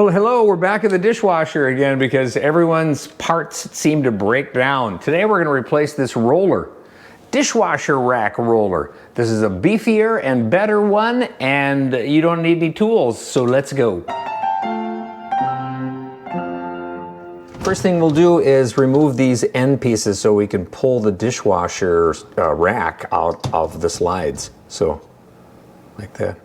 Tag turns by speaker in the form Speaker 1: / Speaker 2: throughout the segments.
Speaker 1: Well, hello, we're back at the dishwasher again because everyone's parts seem to break down. Today we're going to replace this roller, dishwasher rack roller. This is a beefier and better one, and you don't need any tools, so let's go. First thing we'll do is remove these end pieces so we can pull the dishwasher rack out of the slides. So, like that.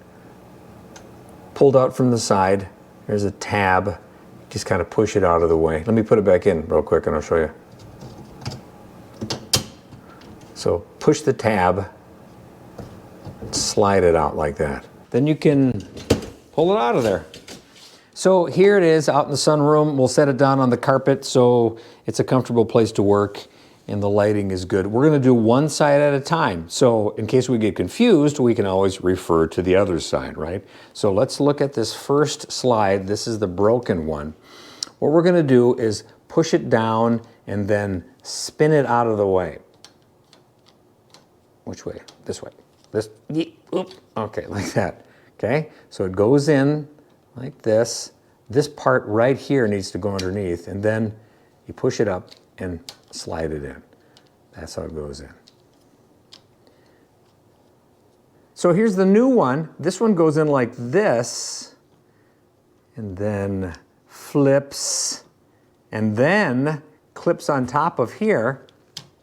Speaker 1: Pulled out from the side. There's a tab. Just kind of push it out of the way. Let me put it back in real quick and I'll show you. So push the tab, slide it out like that. Then you can pull it out of there. So here it is out in the sunroom. We'll set it down on the carpet so it's a comfortable place to work and the lighting is good. We're gonna do one side at a time. So in case we get confused, we can always refer to the other side, right? So let's look at this first slide. This is the broken one. What we're gonna do is push it down and then spin it out of the way. Which way? This way. This, oop, okay, like that. Okay, so it goes in like this. This part right here needs to go underneath, and then you push it up and slide it in. That's how it goes in. So here's the new one. This one goes in like this, and then flips, and then clips on top of here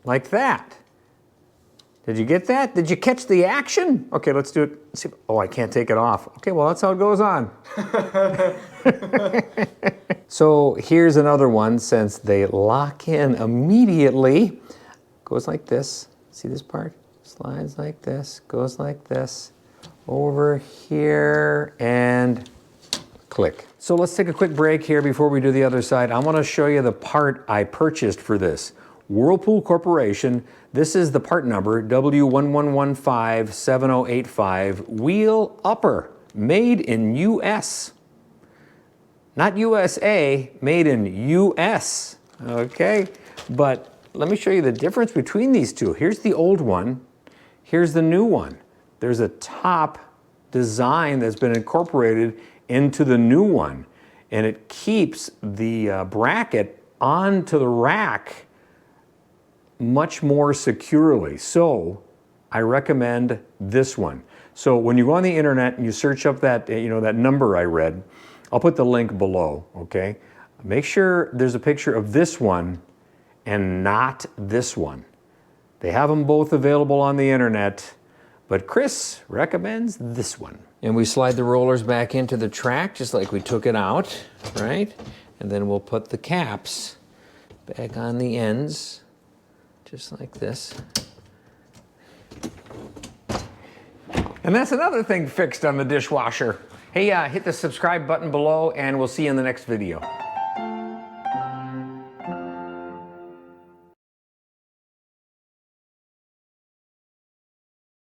Speaker 1: like that. Did you get that? Did you catch the action? Okay, let's do it. Let's see. Oh, I can't take it off. Okay, well, that's how it goes on. So here's another one, since they lock in immediately. Goes like this. See this part? Slides like this, goes like this, over here, and click. So let's take a quick break here before we do the other side. I want to show you the part I purchased for this. Whirlpool Corporation. This is the part number, W11157085, wheel upper, made in US. Not USA, made in US, okay? But let me show you the difference between these two. Here's the old one, here's the new one. There's a top design that's been incorporated into the new one, and it keeps the bracket onto the rack much more securely. So I recommend this one. So when you go on the internet and you search up that, that number I read, I'll put the link below, okay? Make sure there's a picture of this one and not this one. They have them both available on the internet, but Chris recommends this one. And we slide the rollers back into the track just like we took it out, right? And then we'll put the caps back on the ends, just like this. And that's another thing fixed on the dishwasher. Hey, hit the subscribe button below and we'll see you in the next video.